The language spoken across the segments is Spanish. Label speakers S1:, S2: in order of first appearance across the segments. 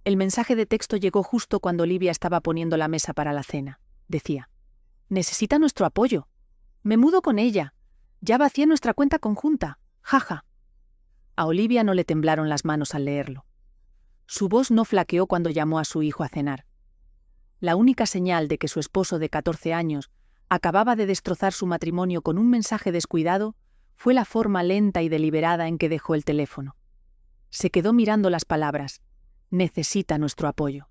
S1: El mensaje de texto llegó justo cuando Olivia estaba poniendo la mesa para la cena. Decía: «Necesita nuestro apoyo. Me mudo con ella. Ya vacié nuestra cuenta conjunta. Jaja». A Olivia no le temblaron las manos al leerlo. Su voz no flaqueó cuando llamó a su hijo a cenar. La única señal de que su esposo de 14 años acababa de destrozar su matrimonio con un mensaje descuidado fue la forma lenta y deliberada en que dejó el teléfono. Se quedó mirando las palabras: «Necesita nuestro apoyo».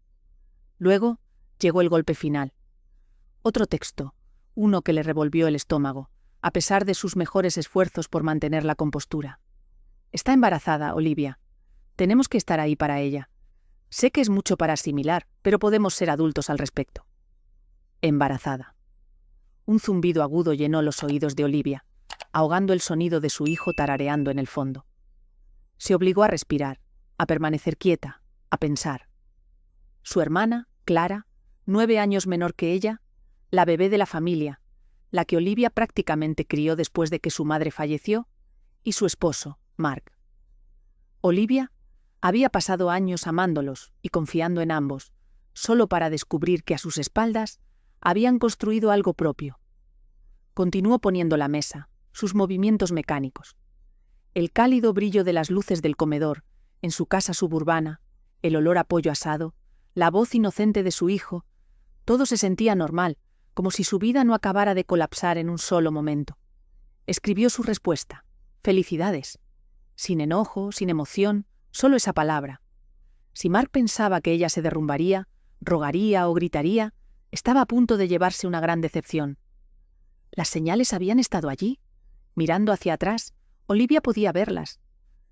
S1: Luego llegó el golpe final. Otro texto, uno que le revolvió el estómago, a pesar de sus mejores esfuerzos por mantener la compostura. «Está embarazada, Olivia. Tenemos que estar ahí para ella. Sé que es mucho para asimilar, pero podemos ser adultos al respecto». Embarazada. Un zumbido agudo llenó los oídos de Olivia, ahogando el sonido de su hijo tarareando en el fondo. Se obligó a respirar, a permanecer quieta, a pensar. Su hermana, Clara, 9 años menor que ella, la bebé de la familia, la que Olivia prácticamente crió después de que su madre falleció, y su esposo, Mark. Olivia había pasado años amándolos y confiando en ambos, solo para descubrir que a sus espaldas habían construido algo propio. Continuó poniendo la mesa, sus movimientos mecánicos. El cálido brillo de las luces del comedor, en su casa suburbana, el olor a pollo asado, la voz inocente de su hijo, todo se sentía normal, como si su vida no acabara de colapsar en un solo momento. Escribió su respuesta: «Felicidades». Sin enojo, sin emoción, solo esa palabra. Si Mark pensaba que ella se derrumbaría, rogaría o gritaría, estaba a punto de llevarse una gran decepción. Las señales habían estado allí. Mirando hacia atrás, Olivia podía verlas.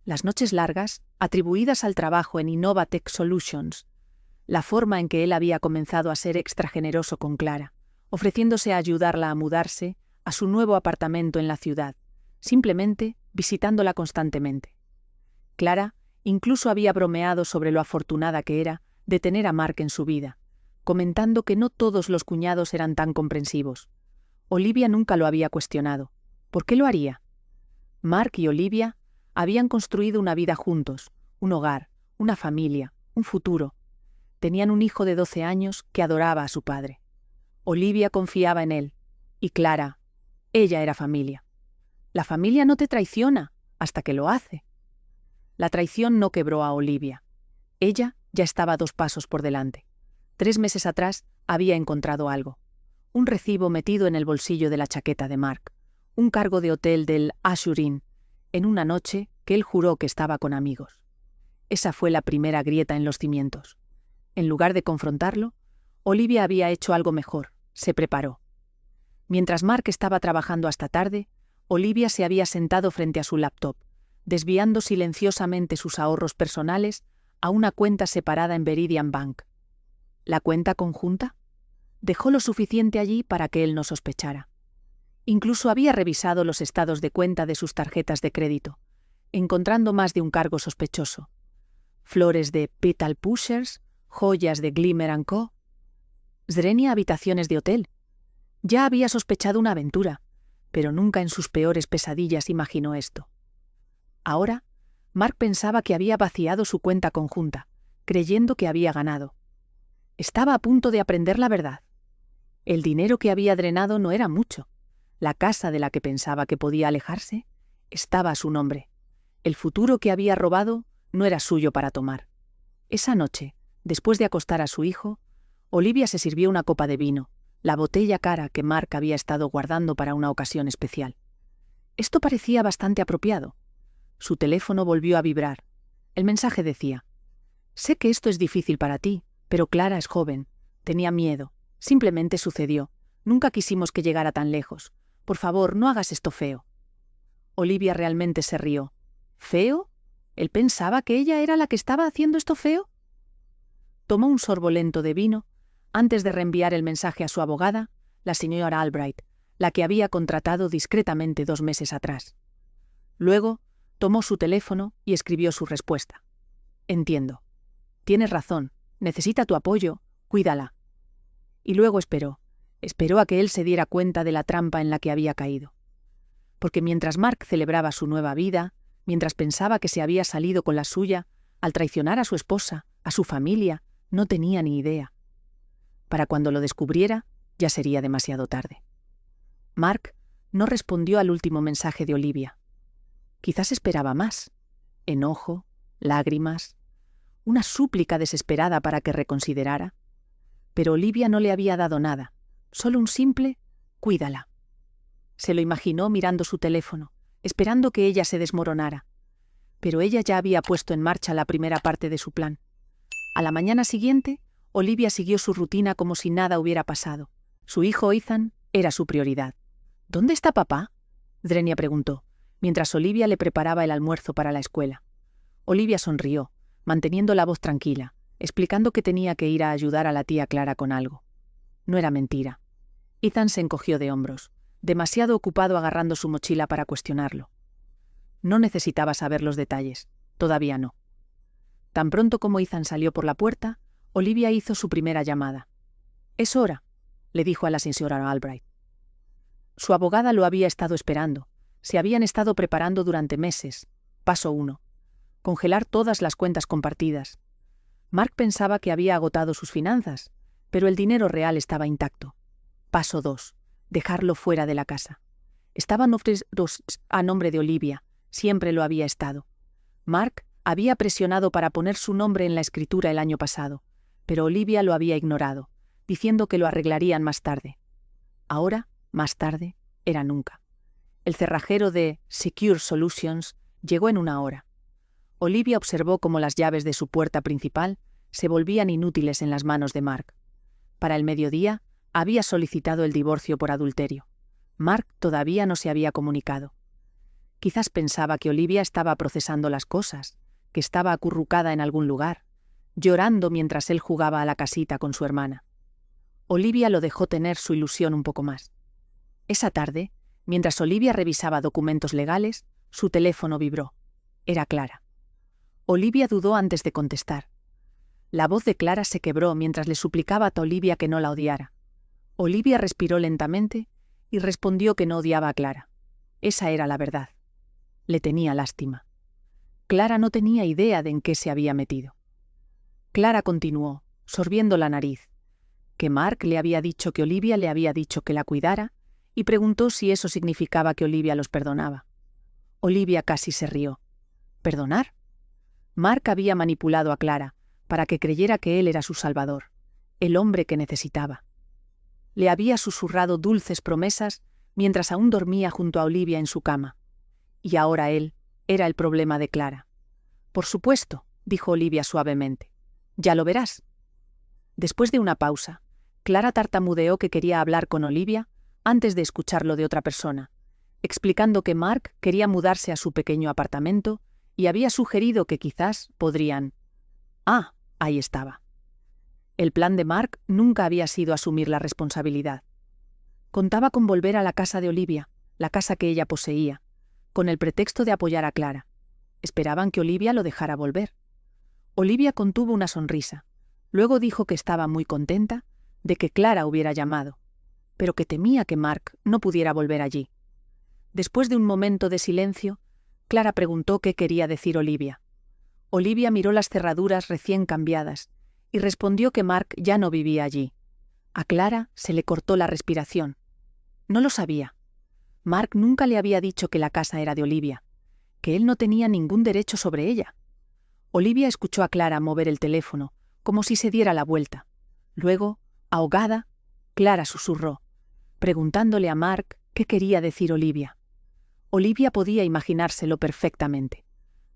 S1: Las noches largas, atribuidas al trabajo en Innovatech Solutions, la forma en que él había comenzado a ser extra generoso con Clara, ofreciéndose a ayudarla a mudarse a su nuevo apartamento en la ciudad, simplemente visitándola constantemente. Clara incluso había bromeado sobre lo afortunada que era de tener a Mark en su vida, comentando que no todos los cuñados eran tan comprensivos. Olivia nunca lo había cuestionado. ¿Por qué lo haría? Mark y Olivia habían construido una vida juntos, un hogar, una familia, un futuro. Tenían un hijo de 12 años que adoraba a su padre. Olivia confiaba en él. Y Clara, ella era familia. La familia no te traiciona hasta que lo hace. La traición no quebró a Olivia. Ella ya estaba 2 pasos por delante. 3 meses atrás había encontrado algo. Un recibo metido en el bolsillo de la chaqueta de Mark. Un cargo de hotel del Azure Inn, en una noche que él juró que estaba con amigos. Esa fue la primera grieta en los cimientos. En lugar de confrontarlo, Olivia había hecho algo mejor, se preparó. Mientras Mark estaba trabajando hasta tarde, Olivia se había sentado frente a su laptop, desviando silenciosamente sus ahorros personales a una cuenta separada en Veridian Bank. ¿La cuenta conjunta? Dejó lo suficiente allí para que él no sospechara. Incluso había revisado los estados de cuenta de sus tarjetas de crédito, encontrando más de un cargo sospechoso. Flores de Petal Pushers, joyas de Glimmer & Co. Zrenia habitaciones de hotel. Ya había sospechado una aventura, pero nunca en sus peores pesadillas imaginó esto. Ahora, Mark pensaba que había vaciado su cuenta conjunta, creyendo que había ganado. Estaba a punto de aprender la verdad. El dinero que había drenado no era mucho. La casa de la que pensaba que podía alejarse estaba a su nombre. El futuro que había robado no era suyo para tomar. Esa noche, después de acostar a su hijo, Olivia se sirvió una copa de vino, la botella cara que Mark había estado guardando para una ocasión especial. Esto parecía bastante apropiado. Su teléfono volvió a vibrar. El mensaje decía: «Sé que esto es difícil para ti, pero Clara es joven. Tenía miedo. Simplemente sucedió. Nunca quisimos que llegara tan lejos. Por favor, no hagas esto feo». Olivia realmente se rió. ¿Feo? ¿Él pensaba que ella era la que estaba haciendo esto feo? Tomó un sorbo lento de vino antes de reenviar el mensaje a su abogada, la señora Albright, la que había contratado discretamente 2 meses atrás. Luego, tomó su teléfono y escribió su respuesta. «Entiendo. Tienes razón. Necesita tu apoyo. Cuídala». Y luego esperó a que él se diera cuenta de la trampa en la que había caído. Porque mientras Mark celebraba su nueva vida, mientras pensaba que se había salido con la suya, al traicionar a su esposa, a su familia, no tenía ni idea. Para cuando lo descubriera, ya sería demasiado tarde. Mark no respondió al último mensaje de Olivia. Quizás esperaba más. Enojo, lágrimas, una súplica desesperada para que reconsiderara. Pero Olivia no le había dado nada, solo un simple «cuídala». Se lo imaginó mirando su teléfono, esperando que ella se desmoronara. Pero ella ya había puesto en marcha la primera parte de su plan. A la mañana siguiente, Olivia siguió su rutina como si nada hubiera pasado. Su hijo Ethan era su prioridad. «¿Dónde está papá?», Drenia preguntó, mientras Olivia le preparaba el almuerzo para la escuela. Olivia sonrió, manteniendo la voz tranquila, explicando que tenía que ir a ayudar a la tía Clara con algo. No era mentira. Ethan se encogió de hombros, demasiado ocupado agarrando su mochila para cuestionarlo. No necesitaba saber los detalles, todavía no. Tan pronto como Ethan salió por la puerta, Olivia hizo su primera llamada. «Es hora», le dijo a la señora Albright. Su abogada lo había estado esperando. Se habían estado preparando durante meses. Paso 1. Congelar todas las cuentas compartidas. Mark pensaba que había agotado sus finanzas, pero el dinero real estaba intacto. Paso 2. Dejarlo fuera de la casa. Estaban ofrecidos a nombre de Olivia. Siempre lo había estado. Mark había presionado para poner su nombre en la escritura el año pasado, pero Olivia lo había ignorado, diciendo que lo arreglarían más tarde. Ahora, más tarde, era nunca. El cerrajero de Secure Solutions llegó en 1 hora. Olivia observó cómo las llaves de su puerta principal se volvían inútiles en las manos de Mark. Para el mediodía, había solicitado el divorcio por adulterio. Mark todavía no se había comunicado. Quizás pensaba que Olivia estaba procesando las cosas, que estaba acurrucada en algún lugar, llorando mientras él jugaba a la casita con su hermana. Olivia lo dejó tener su ilusión un poco más. Esa tarde, mientras Olivia revisaba documentos legales, su teléfono vibró. Era Clara. Olivia dudó antes de contestar. La voz de Clara se quebró mientras le suplicaba a Olivia que no la odiara. Olivia respiró lentamente y respondió que no odiaba a Clara. Esa era la verdad. Le tenía lástima. Clara no tenía idea de en qué se había metido. Clara continuó, sorbiendo la nariz, que Mark le había dicho que Olivia le había dicho que la cuidara, y preguntó si eso significaba que Olivia los perdonaba. Olivia casi se rió. ¿Perdonar? Mark había manipulado a Clara para que creyera que él era su salvador, el hombre que necesitaba. Le había susurrado dulces promesas mientras aún dormía junto a Olivia en su cama. Y ahora él era el problema de Clara. «Por supuesto», dijo Olivia suavemente. «Ya lo verás». Después de una pausa, Clara tartamudeó que quería hablar con Olivia antes de escucharlo de otra persona, explicando que Mark quería mudarse a su pequeño apartamento y había sugerido que quizás podrían... Ah, ahí estaba. El plan de Mark nunca había sido asumir la responsabilidad. Contaba con volver a la casa de Olivia, la casa que ella poseía, con el pretexto de apoyar a Clara. Esperaban que Olivia lo dejara volver. Olivia contuvo una sonrisa. Luego dijo que estaba muy contenta de que Clara hubiera llamado, pero que temía que Mark no pudiera volver allí. Después de un momento de silencio, Clara preguntó qué quería decir Olivia. Olivia miró las cerraduras recién cambiadas y respondió que Mark ya no vivía allí. A Clara se le cortó la respiración. No lo sabía. Mark nunca le había dicho que la casa era de Olivia, que él no tenía ningún derecho sobre ella. Olivia escuchó a Clara mover el teléfono, como si se diera la vuelta. Luego, ahogada, Clara susurró, preguntándole a Mark qué quería decir Olivia. Olivia podía imaginárselo perfectamente.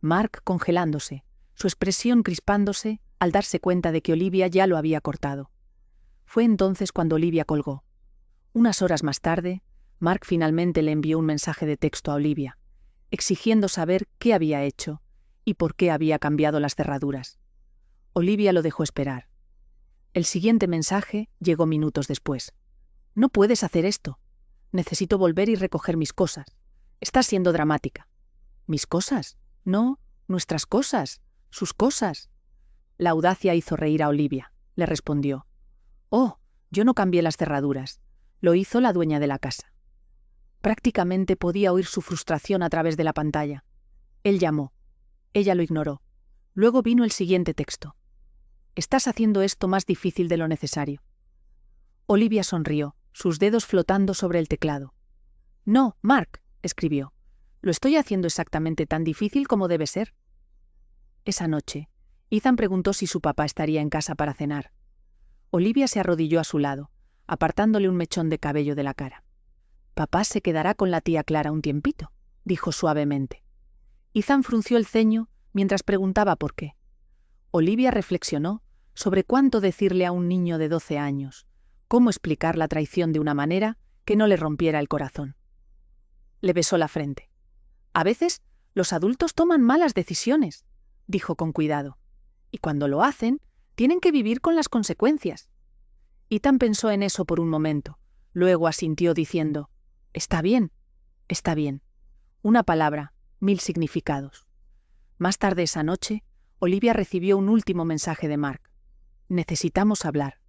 S1: Mark congelándose, su expresión crispándose al darse cuenta de que Olivia ya lo había cortado. Fue entonces cuando Olivia colgó. Unas horas más tarde, Mark finalmente le envió un mensaje de texto a Olivia, exigiendo saber qué había hecho y por qué había cambiado las cerraduras. Olivia lo dejó esperar. El siguiente mensaje llegó minutos después. «No puedes hacer esto. Necesito volver y recoger mis cosas. Estás siendo dramática». «¿Mis cosas? No, nuestras cosas, sus cosas». La audacia hizo reír a Olivia. Le respondió. «Oh, yo no cambié las cerraduras. Lo hizo la dueña de la casa». Prácticamente podía oír su frustración a través de la pantalla. Él llamó. Ella lo ignoró. Luego vino el siguiente texto. Estás haciendo esto más difícil de lo necesario. Olivia sonrió, sus dedos flotando sobre el teclado. No, Mark, escribió. Lo estoy haciendo exactamente tan difícil como debe ser. Esa noche, Ethan preguntó si su papá estaría en casa para cenar. Olivia se arrodilló a su lado, apartándole un mechón de cabello de la cara. «Papá se quedará con la tía Clara un tiempito», dijo suavemente. Ethan frunció el ceño mientras preguntaba por qué. Olivia reflexionó sobre cuánto decirle a un niño de 12 años, cómo explicar la traición de una manera que no le rompiera el corazón. Le besó la frente. «A veces, los adultos toman malas decisiones», dijo con cuidado. «Y cuando lo hacen, tienen que vivir con las consecuencias». Ethan pensó en eso por un momento, luego asintió diciendo: «Está bien, está bien». Una palabra, 1000 significados. Más tarde esa noche, Olivia recibió un último mensaje de Mark. «Necesitamos hablar».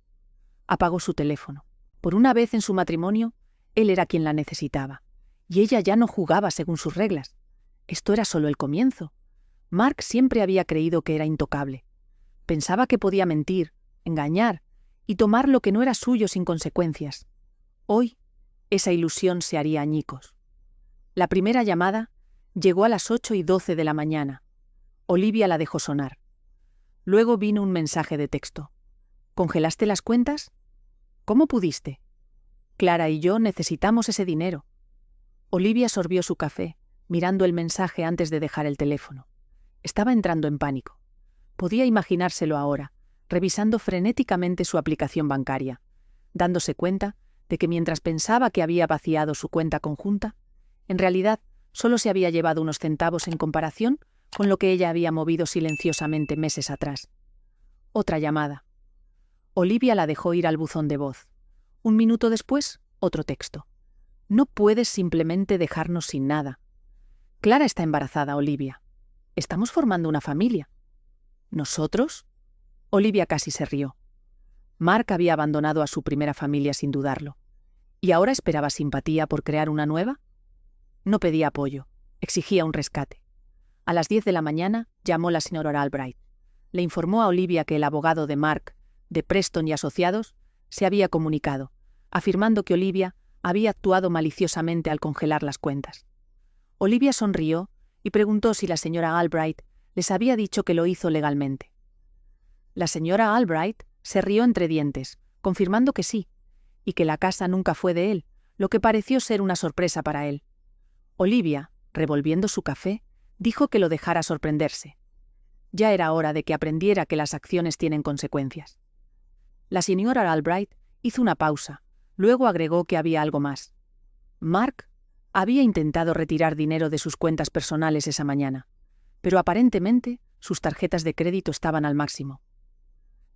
S1: Apagó su teléfono. Por una vez en su matrimonio, él era quien la necesitaba, y ella ya no jugaba según sus reglas. Esto era solo el comienzo. Mark siempre había creído que era intocable. Pensaba que podía mentir, engañar y tomar lo que no era suyo sin consecuencias. Hoy, esa ilusión se haría añicos. La primera llamada llegó a las 8:12 de la mañana. Olivia la dejó sonar. Luego vino un mensaje de texto. «¿Congelaste las cuentas? ¿Cómo pudiste? Clara y yo necesitamos ese dinero». Olivia sorbió su café, mirando el mensaje antes de dejar el teléfono. Estaba entrando en pánico. Podía imaginárselo ahora, revisando frenéticamente su aplicación bancaria, dándose cuenta de que mientras pensaba que había vaciado su cuenta conjunta, en realidad solo se había llevado unos centavos en comparación con lo que ella había movido silenciosamente meses atrás. Otra llamada. Olivia la dejó ir al buzón de voz. Un minuto después, otro texto. «No puedes simplemente dejarnos sin nada. Clara está embarazada, Olivia. Estamos formando una familia». «¿Nosotros?» Olivia casi se rió. Mark había abandonado a su primera familia sin dudarlo. ¿Y ahora esperaba simpatía por crear una nueva? No pedía apoyo, exigía un rescate. A las 10 de la mañana llamó la señora Albright. Le informó a Olivia que el abogado de Mark, de Preston y Asociados, se había comunicado, afirmando que Olivia había actuado maliciosamente al congelar las cuentas. Olivia sonrió y preguntó si la señora Albright les había dicho que lo hizo legalmente. La señora Albright se rió entre dientes, confirmando que sí, y que la casa nunca fue de él, lo que pareció ser una sorpresa para él. Olivia, revolviendo su café, dijo que lo dejara sorprenderse. Ya era hora de que aprendiera que las acciones tienen consecuencias. La señora Albright hizo una pausa, luego agregó que había algo más. Mark había intentado retirar dinero de sus cuentas personales esa mañana, pero aparentemente sus tarjetas de crédito estaban al máximo.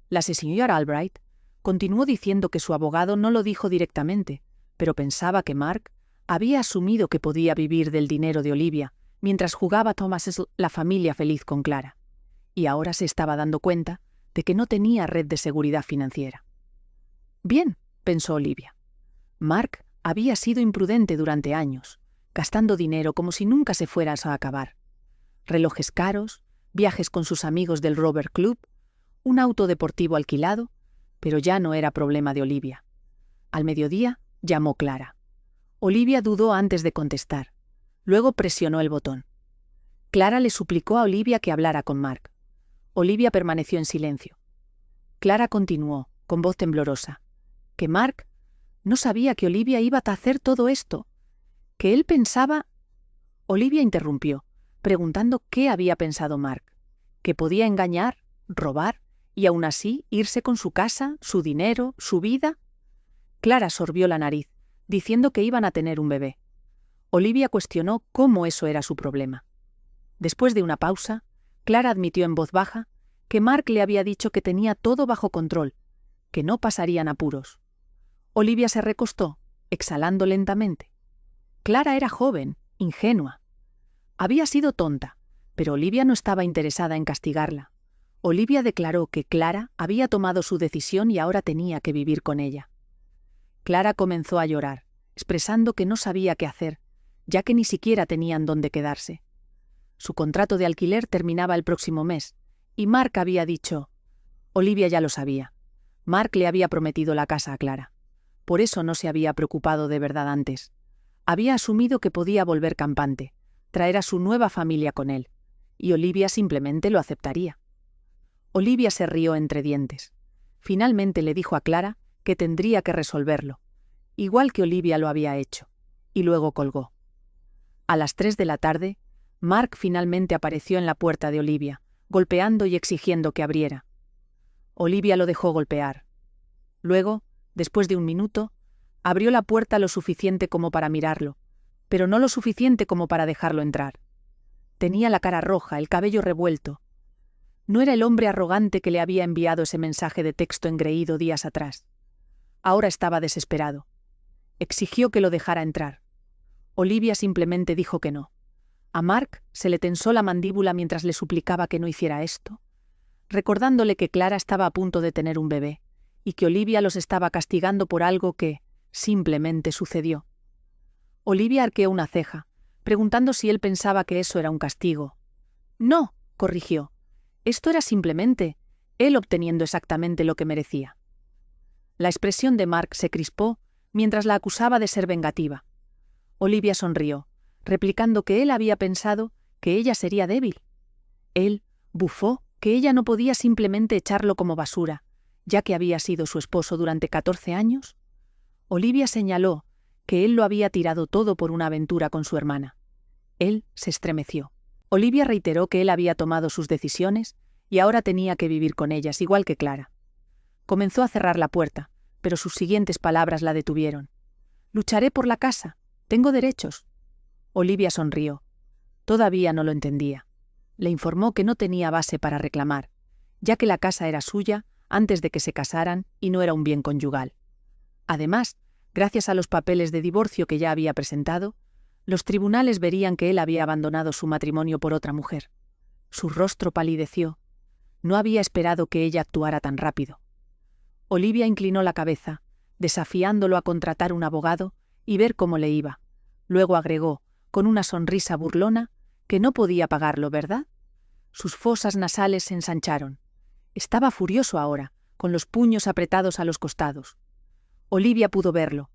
S1: La señora Albright continuó diciendo que su abogado no lo dijo directamente, pero pensaba que Mark había asumido que podía vivir del dinero de Olivia mientras jugaba Thomas la familia feliz con Clara, y ahora se estaba dando cuenta de que no tenía red de seguridad financiera. Bien, pensó Olivia. Mark había sido imprudente durante años, gastando dinero como si nunca se fuera a acabar. Relojes caros, viajes con sus amigos del Rover Club, un auto deportivo alquilado, pero ya no era problema de Olivia. Al mediodía llamó Clara. Olivia dudó antes de contestar. Luego presionó el botón. Clara le suplicó a Olivia que hablara con Mark. Olivia permaneció en silencio. Clara continuó, con voz temblorosa, que Mark no sabía que Olivia iba a hacer todo esto, que él pensaba... Olivia interrumpió, preguntando qué había pensado Mark, que podía engañar, robar y aún así irse con su casa, su dinero, su vida. Clara sorbió la nariz, diciendo que iban a tener un bebé. Olivia cuestionó cómo eso era su problema. Después de una pausa, Clara admitió en voz baja que Mark le había dicho que tenía todo bajo control, que no pasarían apuros. Olivia se recostó, exhalando lentamente. Clara era joven, ingenua. Había sido tonta, pero Olivia no estaba interesada en castigarla. Olivia declaró que Clara había tomado su decisión y ahora tenía que vivir con ella. Clara comenzó a llorar, expresando que no sabía qué hacer, ya que ni siquiera tenían dónde quedarse. Su contrato de alquiler terminaba el próximo mes, y Mark había dicho: Olivia ya lo sabía. Mark le había prometido la casa a Clara. Por eso no se había preocupado de verdad antes. Había asumido que podía volver campante, traer a su nueva familia con él, y Olivia simplemente lo aceptaría. Olivia se rió entre dientes. Finalmente le dijo a Clara que tendría que resolverlo, igual que Olivia lo había hecho, y luego colgó. A las 3 de la tarde, Mark finalmente apareció en la puerta de Olivia, golpeando y exigiendo que abriera. Olivia lo dejó golpear. Luego, después de un minuto, abrió la puerta lo suficiente como para mirarlo, pero no lo suficiente como para dejarlo entrar. Tenía la cara roja, el cabello revuelto. No era el hombre arrogante que le había enviado ese mensaje de texto engreído días atrás. Ahora estaba desesperado. Exigió que lo dejara entrar. Olivia simplemente dijo que no. A Mark se le tensó la mandíbula mientras le suplicaba que no hiciera esto, recordándole que Clara estaba a punto de tener un bebé y que Olivia los estaba castigando por algo que simplemente sucedió. Olivia arqueó una ceja, preguntando si él pensaba que eso era un castigo. No, corrigió. Esto era simplemente él obteniendo exactamente lo que merecía. La expresión de Mark se crispó mientras la acusaba de ser vengativa. Olivia sonrió, replicando que él había pensado que ella sería débil. Él bufó que ella no podía simplemente echarlo como basura, ya que había sido su esposo durante 14 años. Olivia señaló que él lo había tirado todo por una aventura con su hermana. Él se estremeció. Olivia reiteró que él había tomado sus decisiones y ahora tenía que vivir con ellas, igual que Clara. Comenzó a cerrar la puerta, pero sus siguientes palabras la detuvieron. «Lucharé por la casa. Tengo derechos». Olivia sonrió. Todavía no lo entendía. Le informó que no tenía base para reclamar, ya que la casa era suya antes de que se casaran y no era un bien conyugal. Además, gracias a los papeles de divorcio que ya había presentado, los tribunales verían que él había abandonado su matrimonio por otra mujer. Su rostro palideció. No había esperado que ella actuara tan rápido. Olivia inclinó la cabeza, desafiándolo a contratar un abogado y ver cómo le iba. Luego agregó, con una sonrisa burlona, que no podía pagarlo, ¿verdad? Sus fosas nasales se ensancharon. Estaba furioso ahora, con los puños apretados a los costados. Olivia pudo verlo,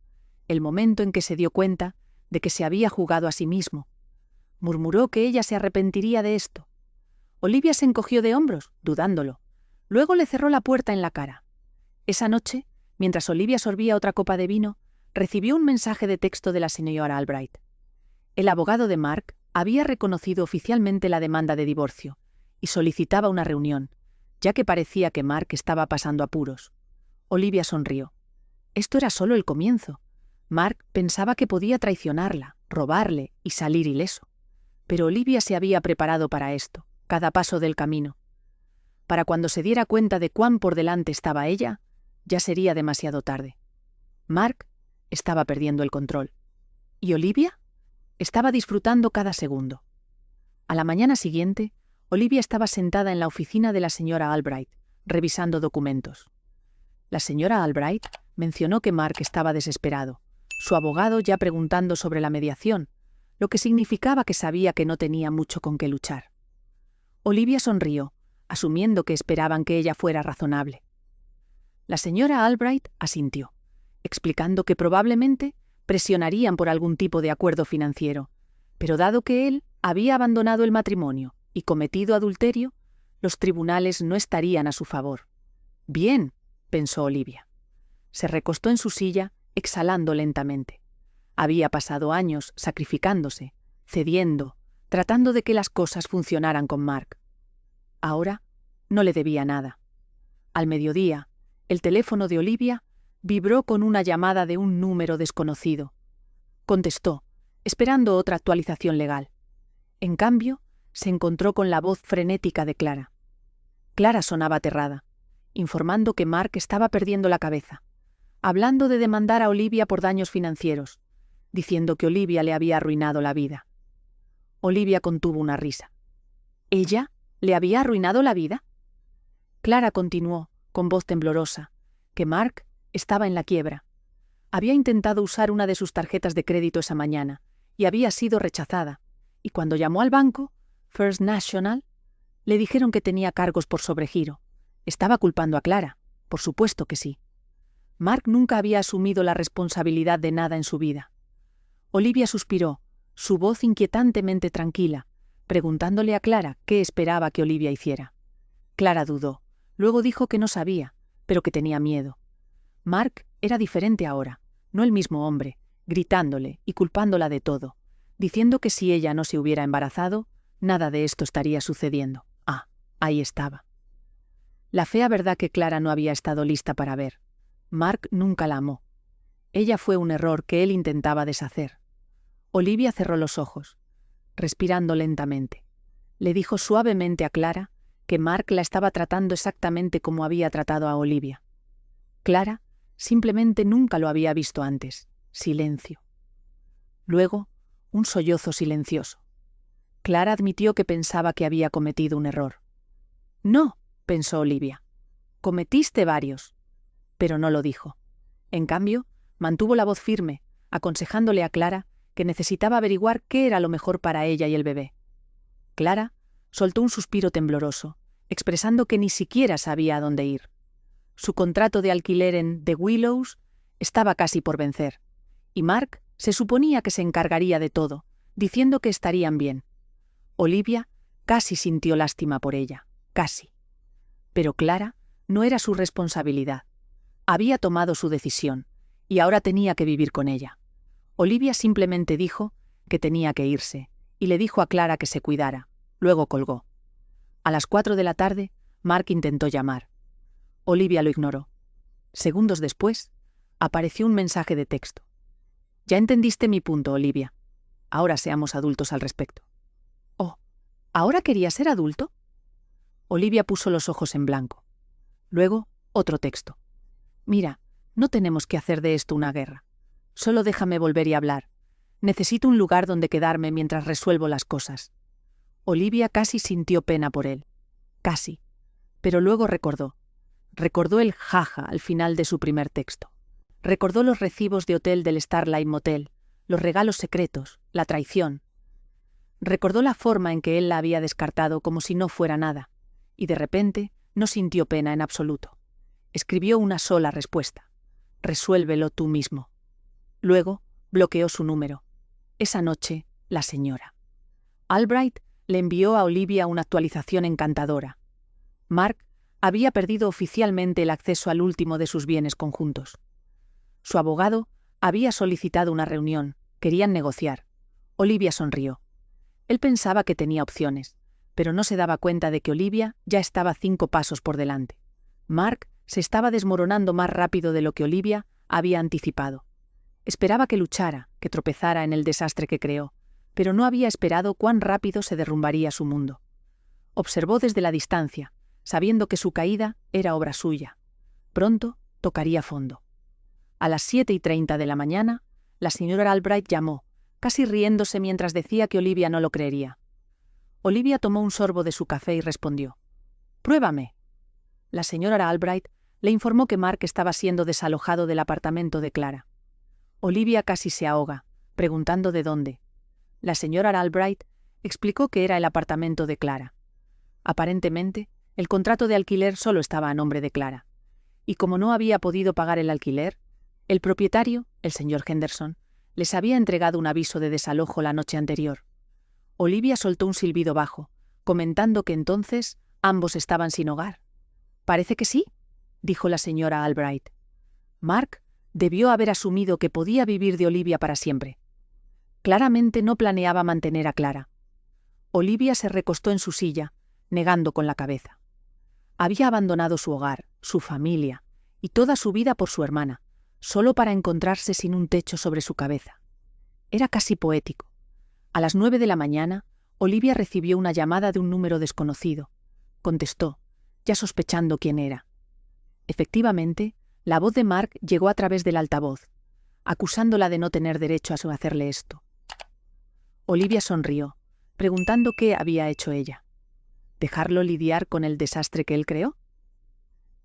S1: el momento en que se dio cuenta de que se había jugado a sí mismo. Murmuró que ella se arrepentiría de esto. Olivia se encogió de hombros, dudándolo. Luego le cerró la puerta en la cara. Esa noche, mientras Olivia sorbía otra copa de vino, recibió un mensaje de texto de la señora Albright. El abogado de Mark había reconocido oficialmente la demanda de divorcio y solicitaba una reunión, ya que parecía que Mark estaba pasando apuros. Olivia sonrió. Esto era solo el comienzo. Mark pensaba que podía traicionarla, robarle y salir ileso. Pero Olivia se había preparado para esto, cada paso del camino. Para cuando se diera cuenta de cuán por delante estaba ella, ya sería demasiado tarde. Mark estaba perdiendo el control. ¿Y Olivia? Estaba disfrutando cada segundo. A la mañana siguiente, Olivia estaba sentada en la oficina de la señora Albright, revisando documentos. La señora Albright mencionó que Mark estaba desesperado, su abogado ya preguntando sobre la mediación, lo que significaba que sabía que no tenía mucho con qué luchar. Olivia sonrió, asumiendo que esperaban que ella fuera razonable. La señora Albright asintió, explicando que probablemente presionarían por algún tipo de acuerdo financiero, pero dado que él había abandonado el matrimonio y cometido adulterio, los tribunales no estarían a su favor. Bien, pensó Olivia. Se recostó en su silla, exhalando lentamente. Había pasado años sacrificándose, cediendo, tratando de que las cosas funcionaran con Mark. Ahora no le debía nada. Al mediodía, el teléfono de Olivia vibró con una llamada de un número desconocido. Contestó, esperando otra actualización legal. En cambio, se encontró con la voz frenética de Clara. Clara sonaba aterrada, informando que Mark estaba perdiendo la cabeza, hablando de demandar a Olivia por daños financieros, diciendo que Olivia le había arruinado la vida. Olivia contuvo una risa. ¿Ella le había arruinado la vida? Clara continuó, con voz temblorosa, que Mark estaba en la quiebra. Había intentado usar una de sus tarjetas de crédito esa mañana y había sido rechazada, y cuando llamó al banco, First National, le dijeron que tenía cargos por sobregiro, Estaba culpando a Clara, por supuesto que sí. Mark nunca había asumido la responsabilidad de nada en su vida. Olivia suspiró, su voz inquietantemente tranquila, preguntándole a Clara qué esperaba que Olivia hiciera. Clara dudó, luego dijo que no sabía, pero que tenía miedo. Mark era diferente ahora, no el mismo hombre, gritándole y culpándola de todo, diciendo que si ella no se hubiera embarazado, nada de esto estaría sucediendo. Ah, ahí estaba. La fea verdad que Clara no había estado lista para ver. Mark nunca la amó. Ella fue un error que él intentaba deshacer. Olivia cerró los ojos, respirando lentamente. Le dijo suavemente a Clara que Mark la estaba tratando exactamente como había tratado a Olivia. Clara simplemente nunca lo había visto antes. Silencio. Luego, un sollozo silencioso. Clara admitió que pensaba que había cometido un error. No, pensó Olivia. Cometiste varios. Pero no lo dijo. En cambio, mantuvo la voz firme, aconsejándole a Clara que necesitaba averiguar qué era lo mejor para ella y el bebé. Clara soltó un suspiro tembloroso, expresando que ni siquiera sabía a dónde ir. Su contrato de alquiler en The Willows estaba casi por vencer, y Mark se suponía que se encargaría de todo, diciendo que estarían bien. Olivia casi sintió lástima por ella, casi. Pero Clara no era su responsabilidad. Había tomado su decisión, y ahora tenía que vivir con ella. Olivia simplemente dijo que tenía que irse, y le dijo a Clara que se cuidara. Luego colgó. A las 4 de la tarde, Mark intentó llamar. Olivia lo ignoró. Segundos después, apareció un mensaje de texto. Ya entendiste mi punto, Olivia. Ahora seamos adultos al respecto. Oh, ¿ahora quería ser adulto? Olivia puso los ojos en blanco. Luego, otro texto. Mira, no tenemos que hacer de esto una guerra. Solo déjame volver y hablar. Necesito un lugar donde quedarme mientras resuelvo las cosas. Olivia casi sintió pena por él. Casi. Pero luego recordó. Recordó el jaja al final de su primer texto. Recordó los recibos de hotel del Starlight Motel, los regalos secretos, la traición. Recordó la forma en que él la había descartado como si no fuera nada, y de repente no sintió pena en absoluto. Escribió una sola respuesta. Resuélvelo tú mismo. Luego bloqueó su número. Esa noche, la señora Albright le envió a Olivia una actualización encantadora. Mark había perdido oficialmente el acceso al último de sus bienes conjuntos. Su abogado había solicitado una reunión, querían negociar. Olivia sonrió. Él pensaba que tenía opciones, pero no se daba cuenta de que Olivia ya estaba 5 pasos por delante. Mark se estaba desmoronando más rápido de lo que Olivia había anticipado. Esperaba que luchara, que tropezara en el desastre que creó, pero no había esperado cuán rápido se derrumbaría su mundo. Observó desde la distancia, sabiendo que su caída era obra suya. Pronto tocaría fondo. A las 7:30 de la mañana, la señora Albright llamó, casi riéndose mientras decía que Olivia no lo creería. Olivia tomó un sorbo de su café y respondió. «Pruébame». La señora Albright le informó que Mark estaba siendo desalojado del apartamento de Clara. Olivia casi se ahoga, preguntando de dónde. La señora Albright explicó que era el apartamento de Clara. Aparentemente, el contrato de alquiler solo estaba a nombre de Clara. Y como no había podido pagar el alquiler, el propietario, el señor Henderson, les había entregado un aviso de desalojo la noche anterior. Olivia soltó un silbido bajo, comentando que entonces ambos estaban sin hogar. «Parece que sí», dijo la señora Albright. Mark debió haber asumido que podía vivir de Olivia para siempre. Claramente no planeaba mantener a Clara. Olivia se recostó en su silla, negando con la cabeza. Había abandonado su hogar, su familia, y toda su vida por su hermana, solo para encontrarse sin un techo sobre su cabeza. Era casi poético. A las 9 de la mañana, Olivia recibió una llamada de un número desconocido. Contestó, ya sospechando quién era. Efectivamente, la voz de Mark llegó a través del altavoz, acusándola de no tener derecho a hacerle esto. Olivia sonrió, preguntando qué había hecho ella. ¿Dejarlo lidiar con el desastre que él creó?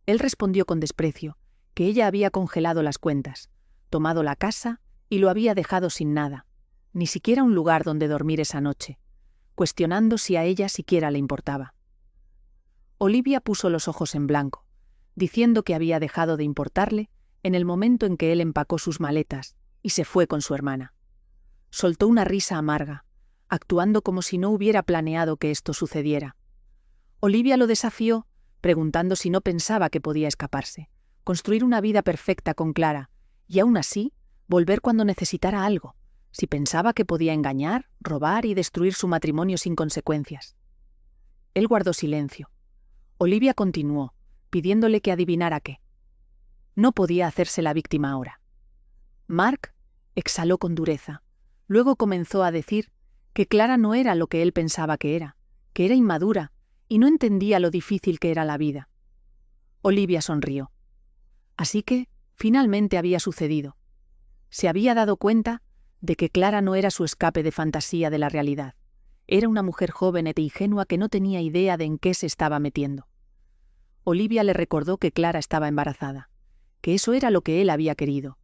S1: Él respondió con desprecio, que ella había congelado las cuentas, tomado la casa y lo había dejado sin nada, ni siquiera un lugar donde dormir esa noche, cuestionando si a ella siquiera le importaba. Olivia puso los ojos en blanco, diciendo que había dejado de importarle en el momento en que él empacó sus maletas y se fue con su hermana. Soltó una risa amarga, actuando como si no hubiera planeado que esto sucediera. Olivia lo desafió, preguntando si no pensaba que podía escaparse, construir una vida perfecta con Clara, y aún así, volver cuando necesitara algo, si pensaba que podía engañar, robar y destruir su matrimonio sin consecuencias. Él guardó silencio. Olivia continuó, pidiéndole que adivinara qué. No podía hacerse la víctima ahora. Mark exhaló con dureza. Luego comenzó a decir que Clara no era lo que él pensaba que era inmadura y no entendía lo difícil que era la vida. Olivia sonrió. Así que, finalmente había sucedido. Se había dado cuenta de que Clara no era su escape de fantasía de la realidad. Era una mujer joven e ingenua que no tenía idea de en qué se estaba metiendo. Olivia le recordó que Clara estaba embarazada, que eso era lo que él había querido.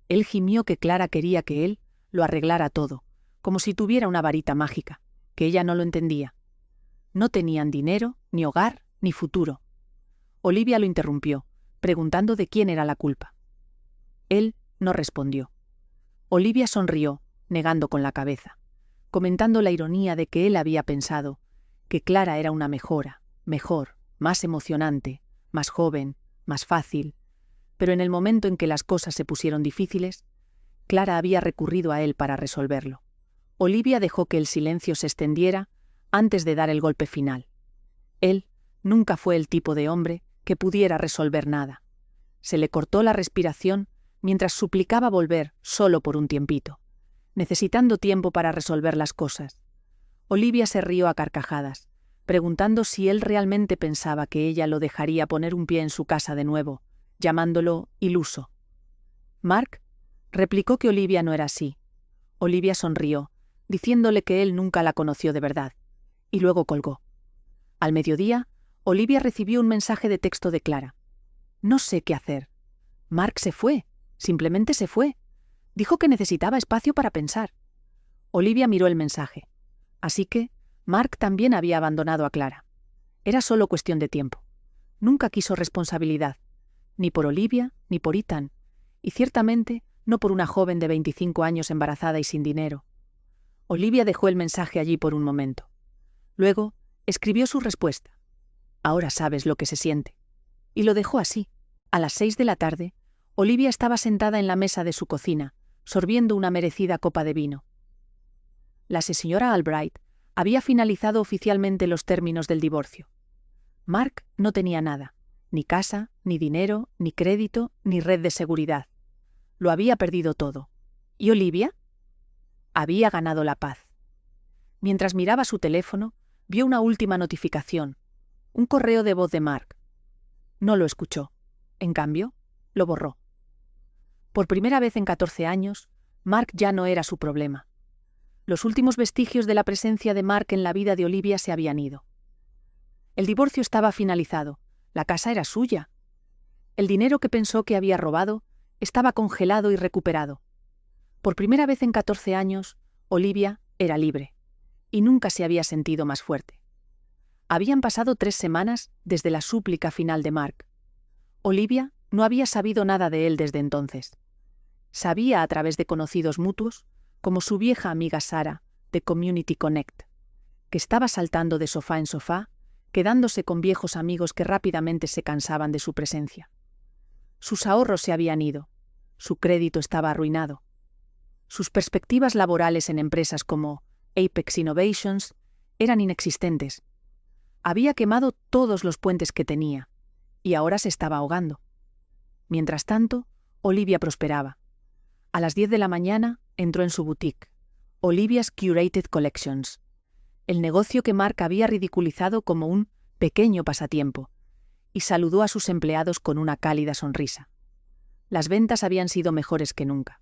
S1: Él gimió que Clara quería que él lo arreglara todo, como si tuviera una varita mágica, que ella no lo entendía. No tenían dinero, ni hogar, ni futuro. Olivia lo interrumpió, preguntando de quién era la culpa. Él no respondió. Olivia sonrió, negando con la cabeza, comentando la ironía de que él había pensado que Clara era una mejor, más emocionante, más joven, más fácil, pero en el momento en que las cosas se pusieron difíciles, Clara había recurrido a él para resolverlo. Olivia dejó que el silencio se extendiera antes de dar el golpe final. Él nunca fue el tipo de hombre que pudiera resolver nada. Se le cortó la respiración mientras suplicaba volver solo por un tiempito, necesitando tiempo para resolver las cosas. Olivia se rió a carcajadas, preguntando si él realmente pensaba que ella lo dejaría poner un pie en su casa de nuevo, llamándolo iluso. Mark replicó que Olivia no era así. Olivia sonrió, diciéndole que él nunca la conoció de verdad, y luego colgó. Al mediodía, Olivia recibió un mensaje de texto de Clara. No sé qué hacer. Mark se fue, simplemente se fue. Dijo que necesitaba espacio para pensar. Olivia miró el mensaje. Así que Mark también había abandonado a Clara. Era solo cuestión de tiempo. Nunca quiso responsabilidad, ni por Olivia ni por Ethan, y ciertamente no por una joven de 25 años embarazada y sin dinero. Olivia dejó el mensaje allí por un momento. Luego escribió su respuesta. Ahora sabes lo que se siente. Y lo dejó así. A las 6 de la tarde, Olivia estaba sentada en la mesa de su cocina, sorbiendo una merecida copa de vino. La señora Albright había finalizado oficialmente los términos del divorcio. Mark no tenía nada, ni casa, ni dinero, ni crédito, ni red de seguridad. Lo había perdido todo. ¿Y Olivia? Había ganado la paz. Mientras miraba su teléfono, vio una última notificación, un correo de voz de Mark. No lo escuchó. En cambio, lo borró. Por primera vez en 14 años, Mark ya no era su problema. Los últimos vestigios de la presencia de Mark en la vida de Olivia se habían ido. El divorcio estaba finalizado, la casa era suya. El dinero que pensó que había robado estaba congelado y recuperado. Por primera vez en 14 años, Olivia era libre, y nunca se había sentido más fuerte. Habían pasado 3 semanas desde la súplica final de Mark. Olivia no había sabido nada de él desde entonces. Sabía a través de conocidos mutuos, como su vieja amiga Sara, de Community Connect, que estaba saltando de sofá en sofá, quedándose con viejos amigos que rápidamente se cansaban de su presencia. Sus ahorros se habían ido, su crédito estaba arruinado. Sus perspectivas laborales en empresas como Apex Innovations eran inexistentes. Había quemado todos los puentes que tenía, y ahora se estaba ahogando. Mientras tanto, Olivia prosperaba. A las 10 de la mañana entró en su boutique, Olivia's Curated Collections, el negocio que Mark había ridiculizado como un pequeño pasatiempo, y saludó a sus empleados con una cálida sonrisa. Las ventas habían sido mejores que nunca.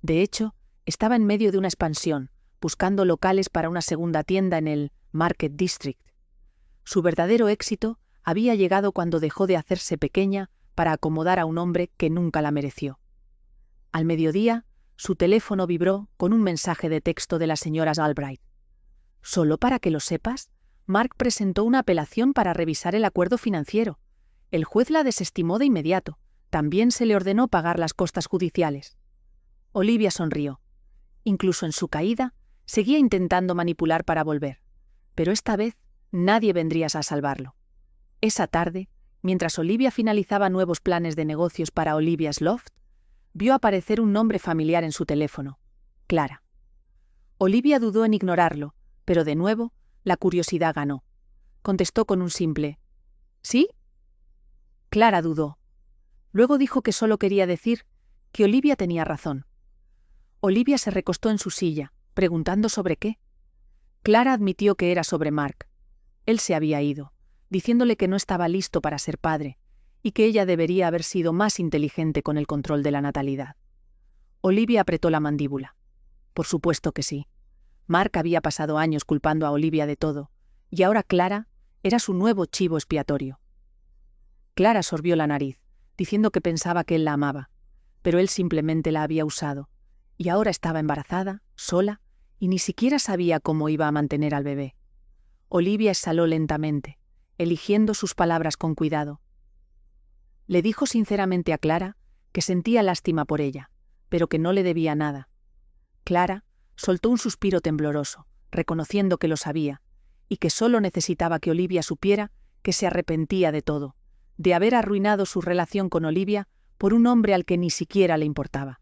S1: De hecho, estaba en medio de una expansión, buscando locales para una segunda tienda en el Market District. Su verdadero éxito había llegado cuando dejó de hacerse pequeña para acomodar a un hombre que nunca la mereció. Al mediodía, su teléfono vibró con un mensaje de texto de las señoras Albright. «Solo para que lo sepas, Mark presentó una apelación para revisar el acuerdo financiero. El juez la desestimó de inmediato. También se le ordenó pagar las costas judiciales. Olivia sonrió. Incluso en su caída, seguía intentando manipular para volver. Pero esta vez, nadie vendría a salvarlo. Esa tarde, mientras Olivia finalizaba nuevos planes de negocios para Olivia's Loft, vio aparecer un nombre familiar en su teléfono: Clara. Olivia dudó en ignorarlo, pero de nuevo, la curiosidad ganó. Contestó con un simple ¿sí? Clara dudó. Luego dijo que solo quería decir que Olivia tenía razón. Olivia se recostó en su silla, preguntando sobre qué. Clara admitió que era sobre Mark. Él se había ido, diciéndole que no estaba listo para ser padre, y que ella debería haber sido más inteligente con el control de la natalidad. Olivia apretó la mandíbula. Por supuesto que sí. Mark había pasado años culpando a Olivia de todo, y ahora Clara era su nuevo chivo expiatorio. Clara sorbió la nariz, diciendo que pensaba que él la amaba, pero él simplemente la había usado, y ahora estaba embarazada, sola, y ni siquiera sabía cómo iba a mantener al bebé. Olivia exhaló lentamente, eligiendo sus palabras con cuidado. Le dijo sinceramente a Clara que sentía lástima por ella, pero que no le debía nada. Clara soltó un suspiro tembloroso, reconociendo que lo sabía, y que solo necesitaba que Olivia supiera que se arrepentía de todo, de haber arruinado su relación con Olivia por un hombre al que ni siquiera le importaba.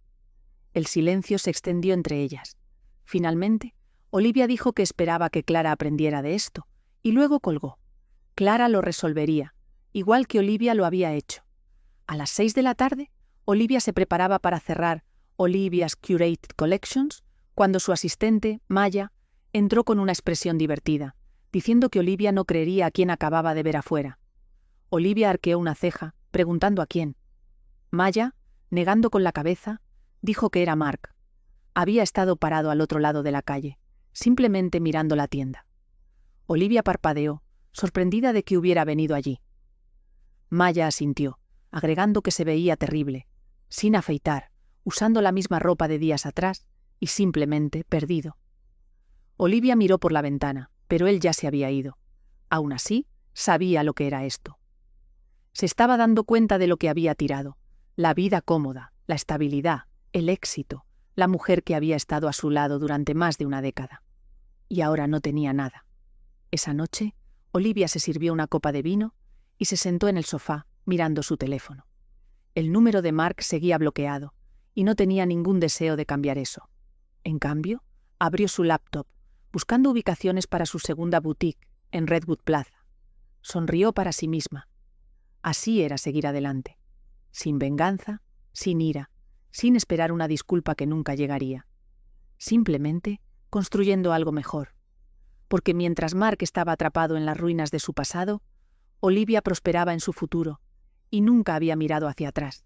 S1: El silencio se extendió entre ellas. Finalmente, Olivia dijo que esperaba que Clara aprendiera de esto, y luego colgó. Clara lo resolvería, igual que Olivia lo había hecho. A las 6 de la tarde, Olivia se preparaba para cerrar Olivia's Curated Collections, cuando su asistente, Maya, entró con una expresión divertida, diciendo que Olivia no creería a quien acababa de ver afuera. Olivia arqueó una ceja, preguntando a quién. Maya, negando con la cabeza, dijo que era Mark. Había estado parado al otro lado de la calle, simplemente mirando la tienda. Olivia parpadeó, sorprendida de que hubiera venido allí. Maya asintió, agregando que se veía terrible, sin afeitar, usando la misma ropa de días atrás y simplemente perdido. Olivia miró por la ventana, pero él ya se había ido. Aún así, sabía lo que era esto. Se estaba dando cuenta de lo que había tirado: la vida cómoda, la estabilidad, el éxito, la mujer que había estado a su lado durante más de una década. Y ahora no tenía nada. Esa noche, Olivia se sirvió una copa de vino y se sentó en el sofá, mirando su teléfono. El número de Mark seguía bloqueado, y no tenía ningún deseo de cambiar eso. En cambio, abrió su laptop, buscando ubicaciones para su segunda boutique, en Redwood Plaza. Sonrió para sí misma. Así era seguir adelante. Sin venganza, sin ira, sin esperar una disculpa que nunca llegaría. Simplemente construyendo algo mejor. Porque mientras Mark estaba atrapado en las ruinas de su pasado, Olivia prosperaba en su futuro, y nunca había mirado hacia atrás.